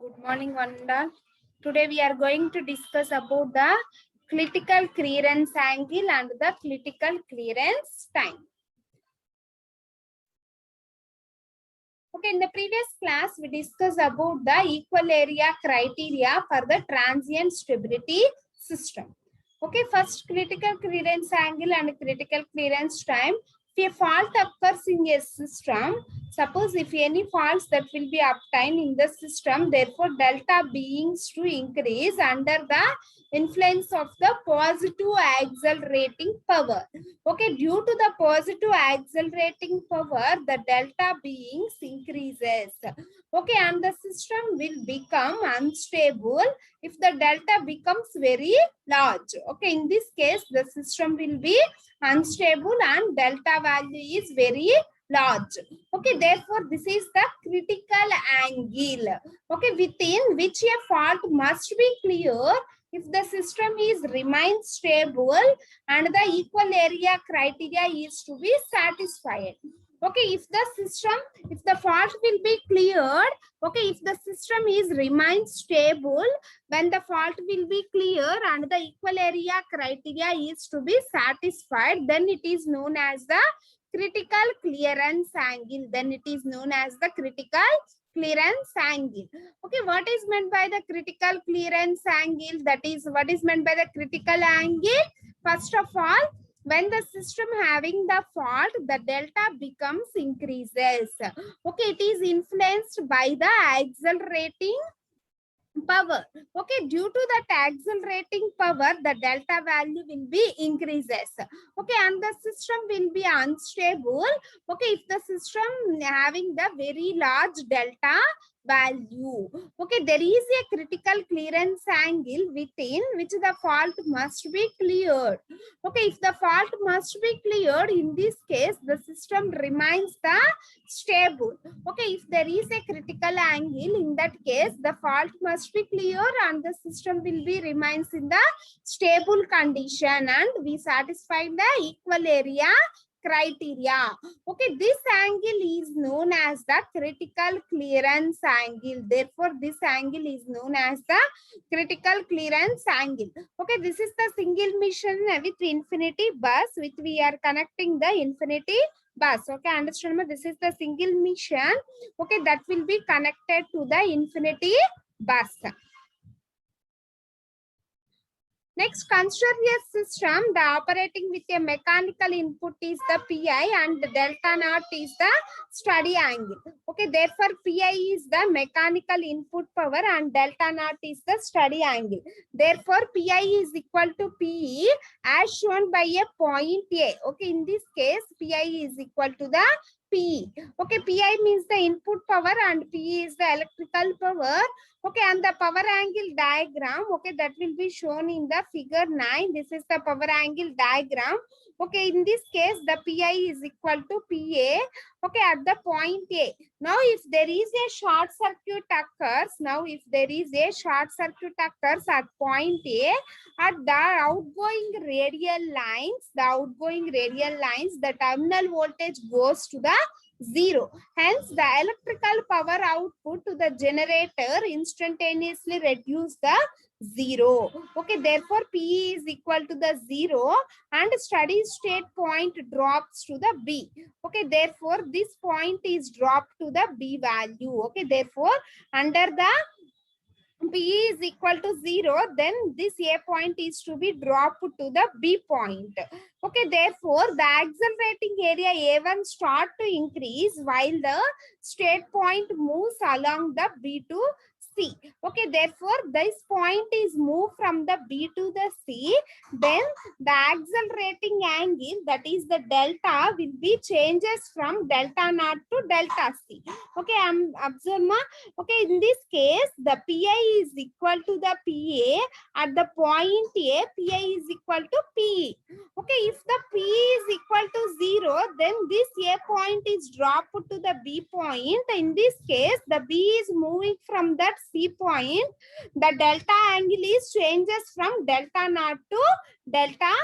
Good morning, one and all. Today we are going to discuss about the critical clearance angle and the critical clearance time. Okay, in the previous class we discussed about the equal area criteria for the transient stability system. Okay, first critical clearance angle and critical clearance time. If a fault occurs in a system, suppose if any faults that will be obtained in the system, therefore delta beings to increase under the influence of the positive accelerating power. Okay, due to the positive accelerating power, the delta beings increases. Okay, and the system will become unstable if the delta becomes very large. Okay, in this case, the system will be unstable and delta value is very large. Okay, therefore this is the critical angle. Okay, within which a fault must be clear if the system is remains stable and the equal area criteria is to be satisfied. Okay, if the fault will be cleared, okay, if the system is remains stable, when the fault will be clear and the equal area criteria is to be satisfied, then it is known as the critical clearance angle. Then it is known as the critical clearance angle. Okay, what is meant by the critical clearance angle? That is, what is meant by the critical angle? First of all, when the system having the fault, the delta becomes increases. Okay, it is influenced by the accelerating power. Okay, due to that accelerating power, the delta value will be increases. Okay, and the system will be unstable. Okay, if the system having the very large delta value. Okay, there is a critical clearance angle within which the fault must be cleared. Okay, if the fault must be cleared, in this case the system remains the stable. Okay, if there is a critical angle, in that case the fault must be clear and the system will be remains in the stable condition and we satisfy the equal area criteria. Okay, this angle is known as the critical clearance angle. Therefore, this angle is known as the critical clearance angle. Okay, this is the single mission with infinity bus, which we are connecting the infinity bus. Okay, understand? This is the single mission. Okay, that will be connected to the infinity bus. Next, consider a system the operating with a mechanical input is the PI and the delta naught is the steady angle. Okay, therefore PI is the mechanical input power and delta naught is the steady angle. Therefore PI is equal to PE as shown by a point A. Okay, in this case PI is equal to the PE. Okay, PI means the input power and PE is the electrical power. Okay, and the power angle diagram, okay, that will be shown in the figure 9. This is the power angle diagram. Okay, in this case, the PI is equal to PA, okay, at the point A. Now, if there is a short circuit occurs, at point A, at the outgoing radial lines, the terminal voltage goes to the 0. Hence, the electrical power output to the generator instantaneously reduce the 0. Okay, therefore P is equal to the 0 and steady state point drops to the B. Okay, therefore this point is dropped to the B value. Okay, therefore under the P is equal to 0, then this A point is to be dropped to the B point. Okay, therefore the accelerating area A1 start to increase while the state point moves along the B to C. Okay, therefore this point is moved from the B to the C, then the accelerating angle, that is the delta, will be changes from delta naught to delta C. Okay, I'm observing. Okay, in this case the PI is equal to the PA at the point A, PI is equal to PE. Okay, if the P is equal to 0, then this A point is dropped to the B point. In this case, the B is moving from that C point. The delta angle is changes from delta naught to delta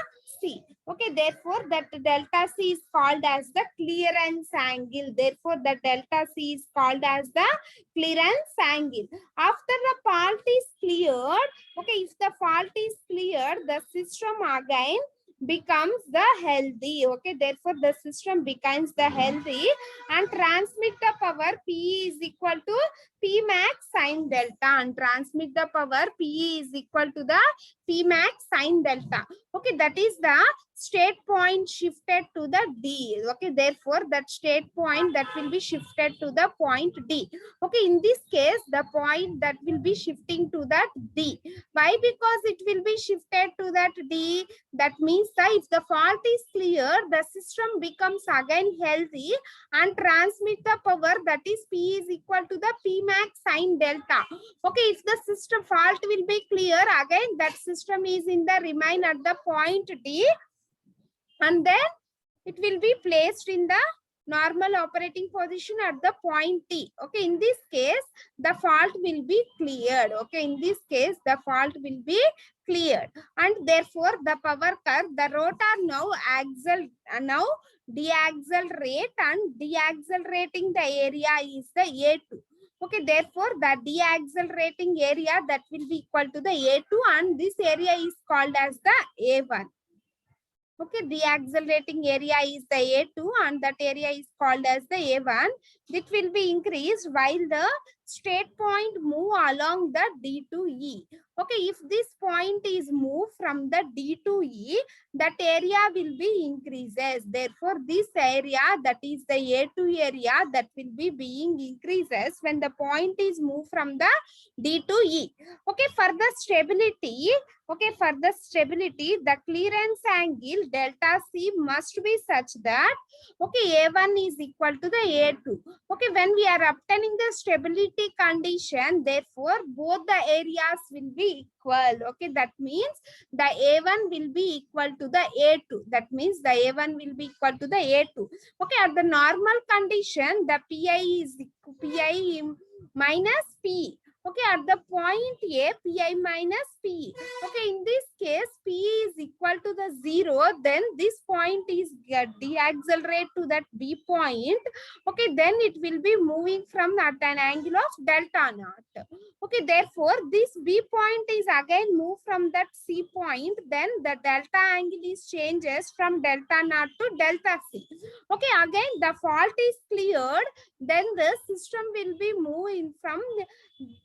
C. Okay, therefore that delta C is called as the clearance angle. Therefore, the delta C is called as the clearance angle. After the fault is cleared, okay, if the fault is cleared, the system again becomes the healthy. Okay, therefore the system becomes the healthy and transmit the power P is equal to P max sine delta, and transmit the power P is equal to the P max sine delta. Okay, that is the state point shifted to the D. Okay, therefore that state point that will be shifted to the point D. Okay, in this case, the point that will be shifting to that D. Why? Because it will be shifted to that D. That means that if the fault is clear, the system becomes again healthy and transmit the power, that is P is equal to the P max sine delta. Okay, if the system fault will be clear, again that system is in the remain at the point D, and then it will be placed in the normal operating position at the point T. Okay, in this case, the fault will be cleared. Okay, in this case, the fault will be cleared, and therefore the power curve, the rotor now deaccelerate, and deaccelerating the area is the A2. Okay, therefore the deaccelerating area that will be equal to the A2, and this area is called as the A1. Okay, the accelerating area is the A2 and that area is called as the A1. It will be increased while the state point move along the D to E. Okay, if this point is moved from the D to E, that area will be increases. Therefore, this area, that is the A2 area, that will be being increases when the point is moved from the D to E. Okay, for the stability, okay, for the stability, the clearance angle delta C must be such that, okay, A1 is equal to the A2. Okay, when we are obtaining the stability condition, therefore, both the areas will be equal. Okay, that means the A1 will be equal to the A2. That means the A1 will be equal to the A2. Okay, at the normal condition, the PI is PI minus P. Okay, at the point A, Pi minus P. Okay, in this case, P is equal to the 0. Then this point is deaccelerate to that B point. Okay, then it will be moving from at an angle of delta naught. Okay, therefore, this B point is again moved from that C point. Then the delta angle is changes from delta naught to delta C. Okay, again, the fault is cleared. Then the system will be moving from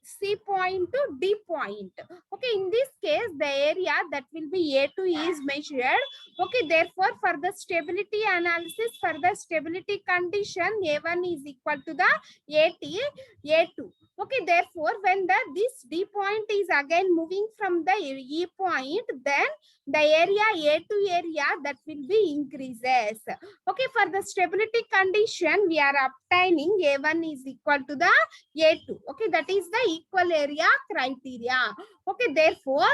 C point to D point. Okay, in this case, the area that will be A2 is measured. Okay, therefore, for the stability analysis, for the stability condition, A1 is equal to the A2. Okay, therefore, when this D point is again moving from the E point, then the area A2 area that will be increases. Okay, for the stability condition, we are obtaining A1 is equal to the A2. Okay, that is the equal area criteria. Okay, therefore,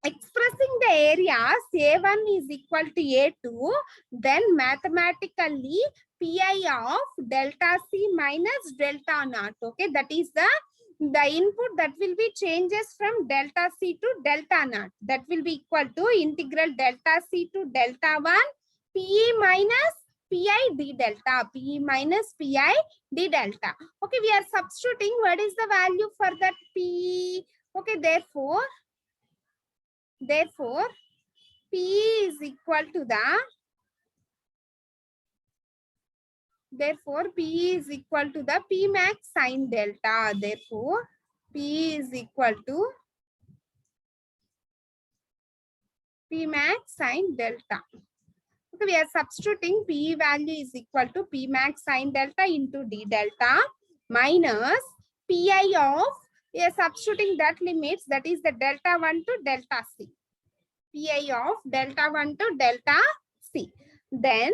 expressing the areas A1 is equal to A2, then mathematically Pi of delta C minus delta naught. Okay, that is the input that will be changes from delta C to delta naught. That will be equal to integral delta C to delta 1 P minus Pi d delta. P minus Pi d delta. Okay, we are substituting what is the value for that P. Okay, therefore, P is equal to the, therefore P is equal to the P max sine delta. Therefore, P is equal to P max sine delta. Okay, we are substituting P value is equal to P max sine delta into D delta minus Pi of, we are substituting that limits, that is the delta 1 to delta C. Pi of delta 1 to delta C. Then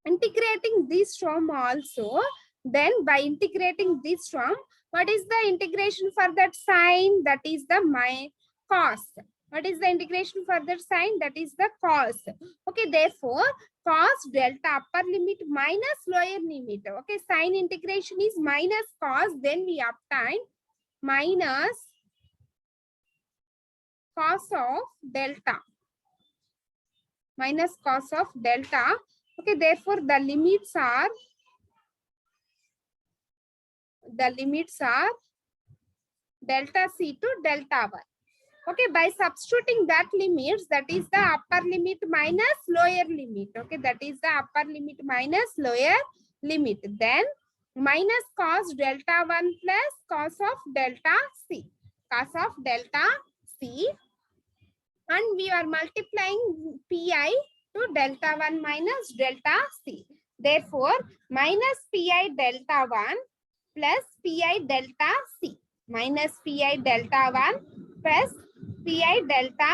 integrating this term also, then by integrating this term, what is the integration for that sign? That is the cos. What is the integration for that sign? That is the cos. Okay, therefore, cos delta upper limit minus lower limit. Okay, sign integration is minus cos, then we obtain minus cos of delta. minus cos of delta. Okay, therefore the limits are delta c to delta 1. Okay, by substituting that limits, that is the upper limit minus lower limit. Okay, that is the upper limit minus lower limit. Then minus cos delta 1 plus cos of delta c. Cos of delta c. And we are multiplying pi to delta 1 minus delta c. Therefore, minus pi delta 1 plus pi delta c. Minus pi delta 1 plus pi delta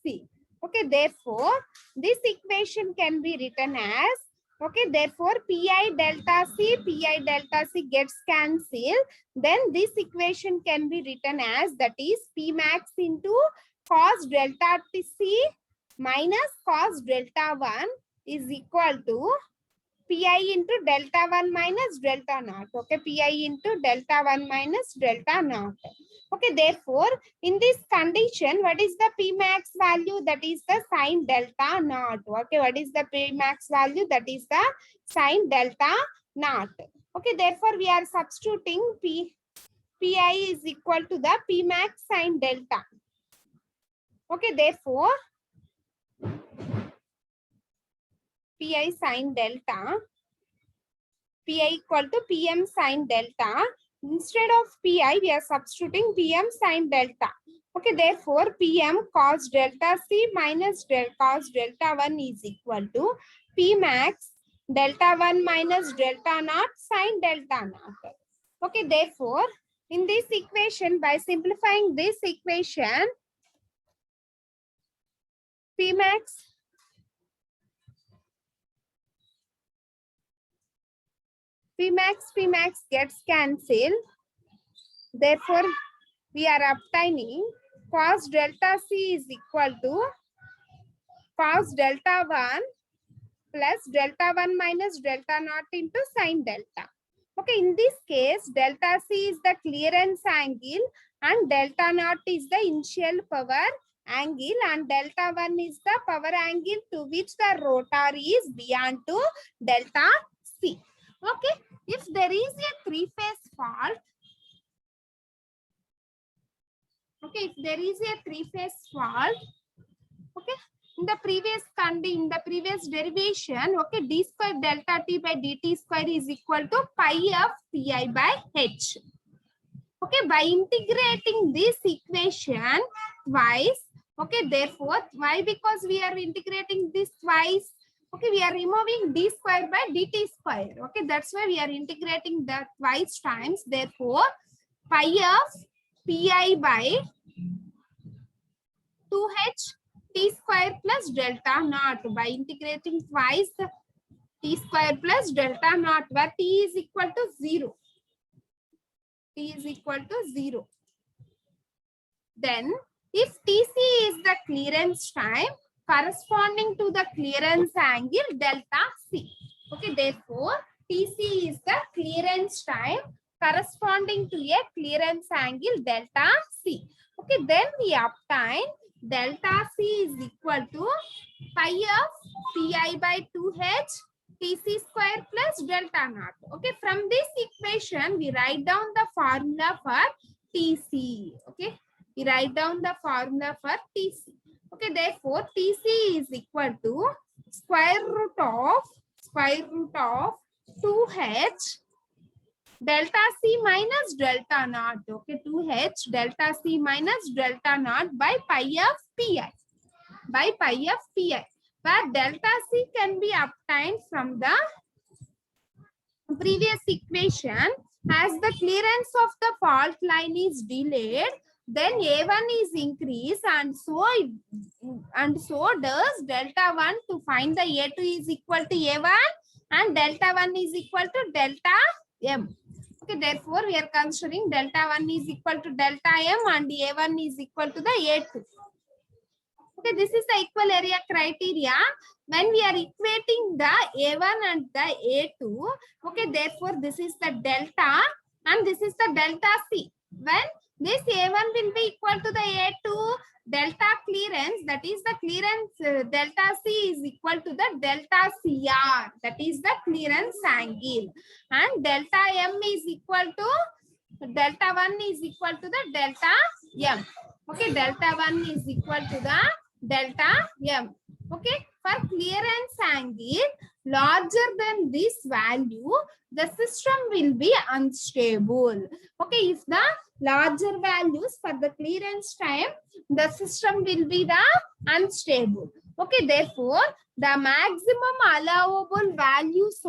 c. Okay, therefore, this equation can be written as, okay, therefore, pi delta c gets cancelled. Then this equation can be written as, that is p max into cos delta c minus cos delta 1 is equal to pi into delta 1 minus delta naught. Okay, pi into delta 1 minus delta naught. Okay, therefore, in this condition, what is the P max value? That is the sine delta naught. Okay, what is the P max value? That is the sine delta naught. Okay, therefore, we are substituting Pi is equal to the P max sine delta. Okay, therefore, Pi sine delta, Pi equal to Pm sine delta. Instead of Pi, we are substituting Pm sine delta. Okay, therefore, Pm cos delta c minus cos delta 1 is equal to P max delta 1 minus delta naught sine delta naught. Okay, therefore, in this equation, by simplifying this equation, P max gets cancelled. Therefore, we are obtaining cos delta c is equal to cos delta 1 plus delta 1 minus delta naught into sine delta. Okay, in this case, delta c is the clearance angle and delta naught is the initial power angle and delta 1 is the power angle to which the rotor is beyond to delta c. Okay, if there is a three-phase fault, okay, if there is a three-phase fault, okay, in the previous derivation, okay, d square delta t by dt square is equal to pi of pi by h. Okay, by integrating this equation twice, okay, therefore, why? Because we are integrating this twice. Okay, we are removing d square by dt square. Okay, that's why we are integrating that twice times. Therefore, pi of pi by 2h t square plus delta naught. By integrating twice, t square plus delta naught, where t is equal to 0. T is equal to 0. Then, if Tc is the clearance time corresponding to the clearance angle delta c. Okay, therefore, Tc is the clearance time corresponding to a clearance angle delta c. Okay, then we obtain delta c is equal to pi of pi by 2h Tc square plus delta naught. Okay, from this equation, we write down the formula for Tc. Okay, we write down the formula for Tc. Okay, therefore, Tc is equal to square root of 2h delta c minus delta naught. Okay, 2h delta c minus delta naught by pi of pi. By pi of pi, where delta c can be obtained from the previous equation. As the clearance of the fault line is delayed, then A1 is increased and so does delta 1 to find the A2 is equal to A1 and delta 1 is equal to delta M. Okay, therefore, we are considering delta 1 is equal to delta M and A1 is equal to the A2. Okay, this is the equal area criteria. When we are equating the A1 and the A2, okay, therefore, this is the delta and this is the delta C. When This A1 will be equal to the A2 delta clearance, that is the clearance delta C is equal to the delta CR, that is the clearance angle, and delta M is equal to delta 1 is equal to the delta M. Okay, delta 1 is equal to the delta M. Okay, for clearance angle larger than this value, the system will be unstable. Okay, if the larger values for the clearance time, the system will be the unstable. Okay, therefore, the maximum allowable values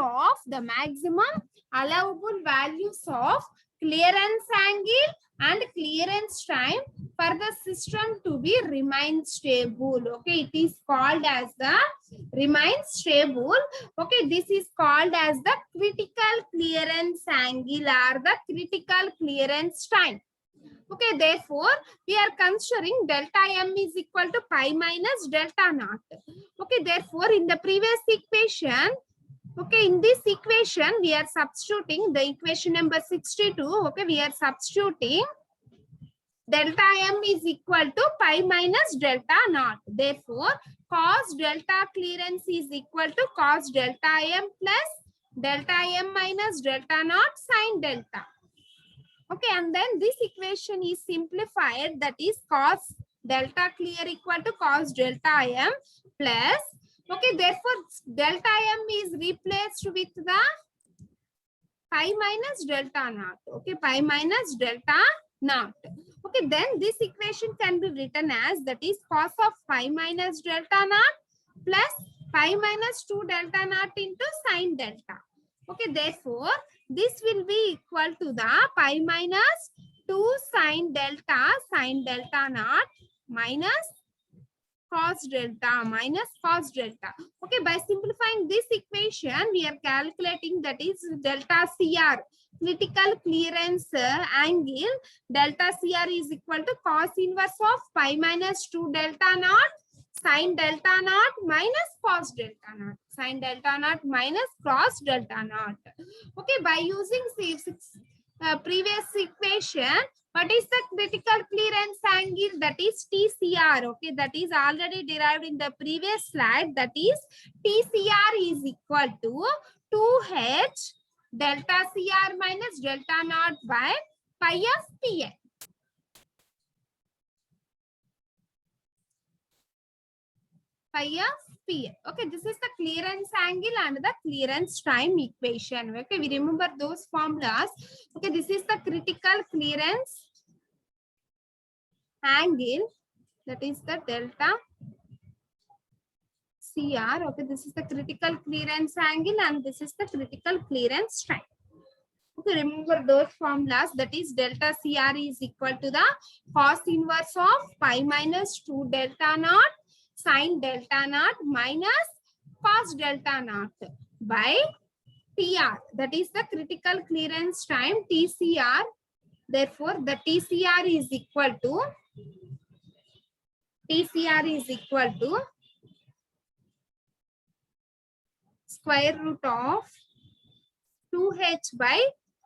of clearance angle and clearance time for the system to be remain stable. Okay, it is called as the remain stable. Okay, this is called as the critical clearance angle or the critical clearance time. Okay, therefore, we are considering delta M is equal to pi minus delta naught. Okay, therefore, in the previous equation, okay, in this equation, we are substituting the equation number 62. Okay, we are substituting delta M is equal to pi minus delta naught. Therefore, cos delta clearance is equal to cos delta M plus delta M minus delta naught sin delta. Okay, and then this equation is simplified, that is cos delta clear equal to cos delta M plus, okay, therefore delta M is replaced with the pi minus delta naught. Okay, pi minus delta naught. Okay, then this equation can be written as, that is cos of pi minus delta naught plus pi minus 2 delta naught into sin delta. Okay, therefore, this will be equal to the pi minus 2 sin delta naught minus cos delta. Okay, by simplifying this equation, we are calculating, that is delta CR, critical clearance angle. Delta CR is equal to cos inverse of pi minus 2 delta naught sin delta naught minus cos delta naught. Sin delta naught minus cos delta naught. Okay, by using previous equation, what is the critical clearance angle? That is TCR. Okay, that is already derived in the previous slide. That is TCR is equal to 2H delta CR minus delta naught by pi of PN. Pi of PN. Okay, this is the clearance angle and the clearance time equation. Okay, we remember those formulas. Okay, this is the critical clearance angle, that is the delta CR. Okay, this is the critical clearance angle and this is the critical clearance time. Okay, remember those formulas, that is delta CR is equal to the cos inverse of pi minus 2 delta naught sin delta naught minus cos delta naught by TR, that is the critical clearance time TCR. Therefore, the TCR is equal to square root of 2H by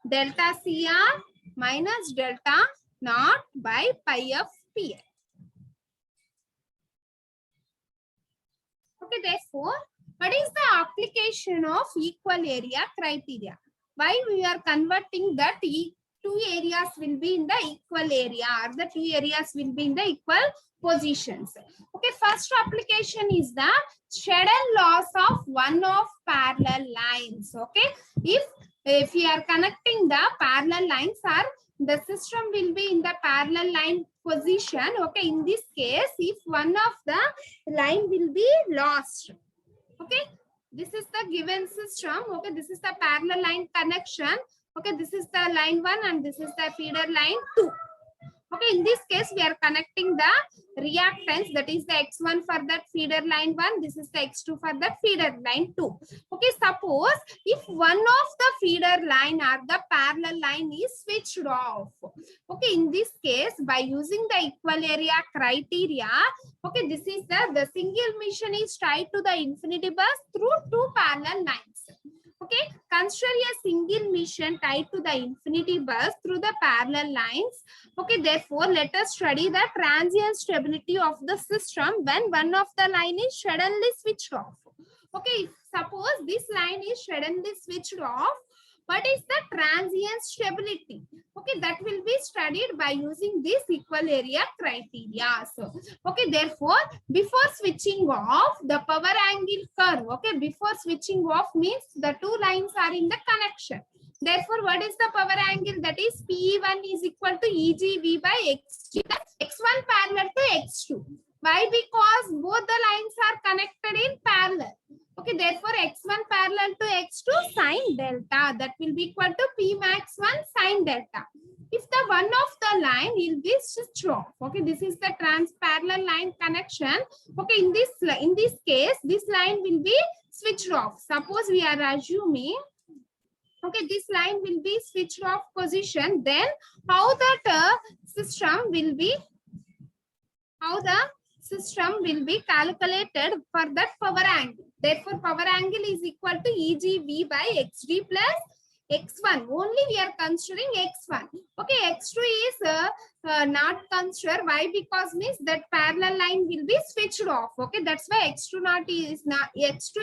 delta CR minus delta naught by pi of PN. Okay, therefore, what is the application of equal area criteria? Why we are converting that two areas will be in the equal area, or the two areas will be in the equal positions. Okay, first application is the Schedel loss of one of parallel lines. Okay, if we are connecting the parallel lines, or the system will be in the parallel line position. Okay, in this case, if one of the line will be lost. Okay, this is the given system. Okay, this is the parallel line connection. Okay, this is the line 1 and this is the feeder line 2. Okay, in this case, we are connecting the reactance, that is the X1 for that feeder line 1. This is the X2 for that feeder line 2. Okay, suppose if one of the feeder line or the parallel line is switched off. Okay, in this case, by using the equal area criteria, okay, this is the single mission is tied to the infinity bus through two parallel lines. Okay, Consider a single mission tied to the infinity bus through the parallel lines. Okay, therefore, let us study the transient stability of the system when one of the line is suddenly switched off. Okay, suppose this line is suddenly switched off, what is the transient stability? Okay, that will be studied by using this equal area criteria. So, okay, therefore, before switching off, the power angle curve, okay, before switching off means the two lines are in the connection. Therefore, what is the power angle? That is P1 is equal to EGV by X2. X1 parallel to X2. Why? Because both the lines are connected in parallel. Okay, therefore, X1 parallel to X2 sine delta. That will be equal to P max 1 sine delta. If the one of the line will be switched off, okay, this is the parallel line connection. Okay, in this case, this line will be switched off. Suppose we are assuming, okay, this line will be switched off position. Then how that system will be calculated for that power angle. Therefore, power angle is equal to EGV by XD plus X1. Only we are considering X1. Okay, X2 is not considered. Why? Because means that parallel line will be switched off. Okay, that's why X2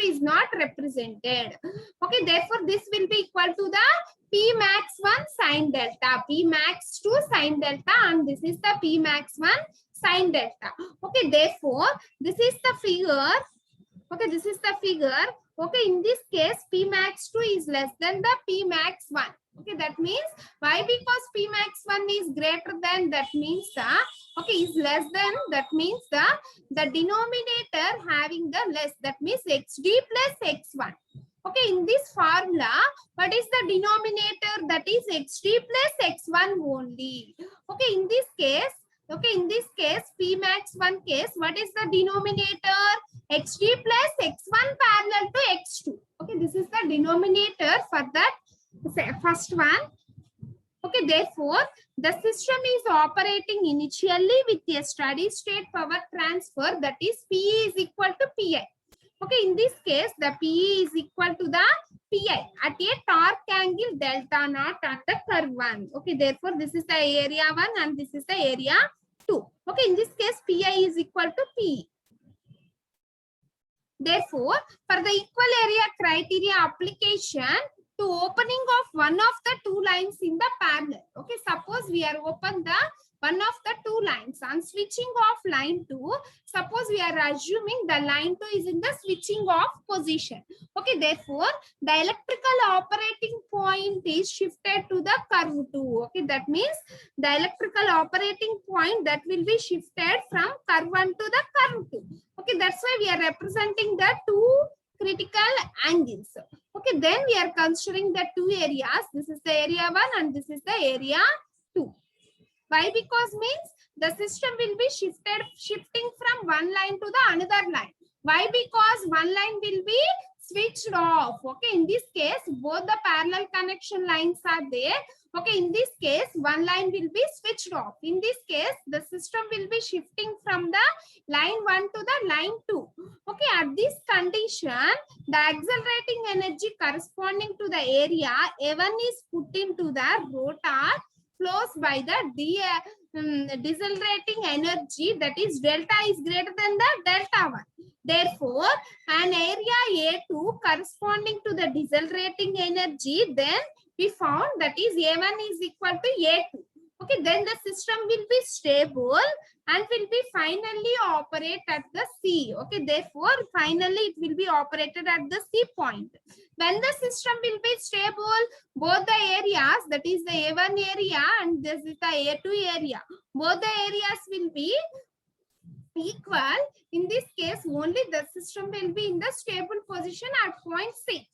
is not represented. Okay, therefore this will be equal to the P max 1 sine delta, P max 2 sine delta, and this is the P max 1 sine delta. Okay, therefore this is the figure. Okay, this is the figure. Okay, in this case, P max 2 is less than the P max 1. Okay, that means why? Because P max 1 is greater than, that means okay, is less than, that means the denominator having the less, that means XD plus X1. Okay, in this formula, what is the denominator? That is XD plus X1 only. Okay, in this case, P max 1 case, what is the denominator? XD plus X1 parallel to X2. Okay, this is the denominator for that first one. Okay, therefore, the system is operating initially with a steady state power transfer, that is P is equal to Pi. Okay, in this case, the P is equal to the Pi at a torque angle delta naught at the curve 1. Okay, therefore, this is the area 1 and this is the area 2. Okay, in this case, Pi is equal to P. Therefore, for the equal area criteria application, to opening of one of the two lines in the parallel. Okay, suppose we are open the one of the two lines and switching off line 2. Suppose we are assuming the line 2 is in the switching off position. Okay, therefore, the electrical operating point is shifted to the curve 2. Okay, that means the electrical operating point that will be shifted from curve 1 to the curve 2. Okay, that's why we are representing the two critical angles. Okay, then we are considering the two areas. This is the area 1 and this is the area 2. Why? Because means the system will be shifting from one line to the another line. Why? Because one line will be switched off. Okay, in this case, both the parallel connection lines are there. Okay, in this case, one line will be switched off. In this case, the system will be shifting from the line 1 to the line 2. Okay, at this condition, the accelerating energy corresponding to the area A1 is put into the rotor flows by the decelerating energy, that is delta is greater than the delta 1. Therefore, an area A2 corresponding to the decelerating energy, then we found that is A1 is equal to A2. Okay, then the system will be stable and will be finally operate at the C. Okay, therefore, finally it will be operated at the C point. When the system will be stable, both the areas, that is the A1 area and this is the A2 area, both the areas will be equal. In this case, only the system will be in the stable position at point C.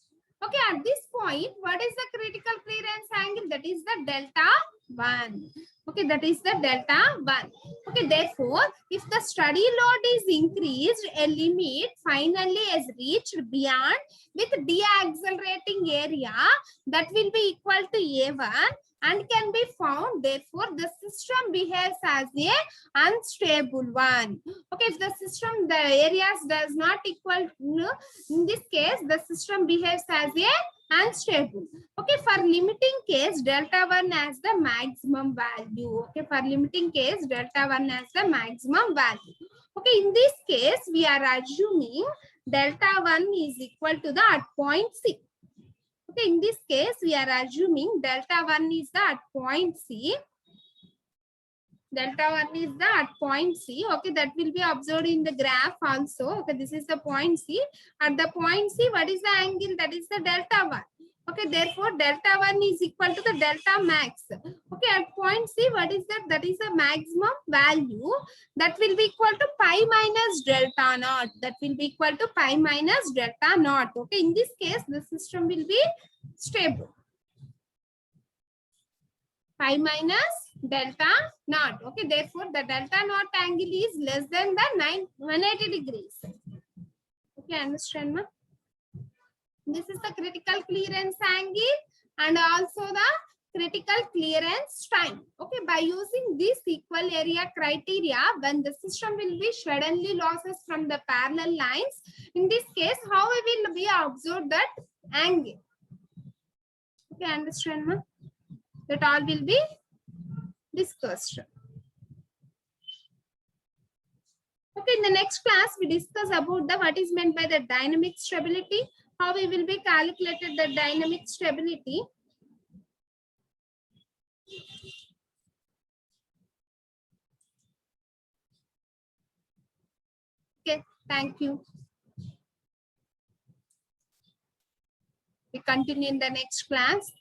Okay, at this point, what is the critical clearance angle? That is the delta 1. Okay, that is the delta 1. Okay, therefore, if the steady load is increased, a limit finally is reached beyond with deaccelerating area that will be equal to A1 and can be found. Therefore, the system behaves as a unstable one. Okay, if the areas does not equal, in this case, the system behaves as a and stable. Okay, for limiting case, delta 1 as the maximum value. Okay, for limiting case, delta 1 as the maximum value. Okay, in this case, we are assuming delta 1 is equal to the at point C. Okay, in this case, we are assuming delta 1 is the at point C. Delta 1 is the at point C. Okay, that will be observed in the graph also. Okay, this is the point C. At the point C, what is the angle? That is the delta 1. Okay, therefore, delta 1 is equal to the delta max. Okay, at point C, what is that? That is the maximum value. That will be equal to pi minus delta naught. That will be equal to pi minus delta naught. Okay, in this case, the system will be stable. Pi minus delta naught. Okay, therefore the delta naught angle is less than the 180 degrees. Okay, understand, ma? This is the critical clearance angle and also the critical clearance time. Okay, by using this equal area criteria, when the system will be suddenly losses from the parallel lines, in this case, how we will be observe that angle? Okay, understand, ma? That all will be discussed. Okay, in the next class, we discuss about the what is meant by the dynamic stability, how we will be calculated the dynamic stability. Okay, thank you. We continue in the next class.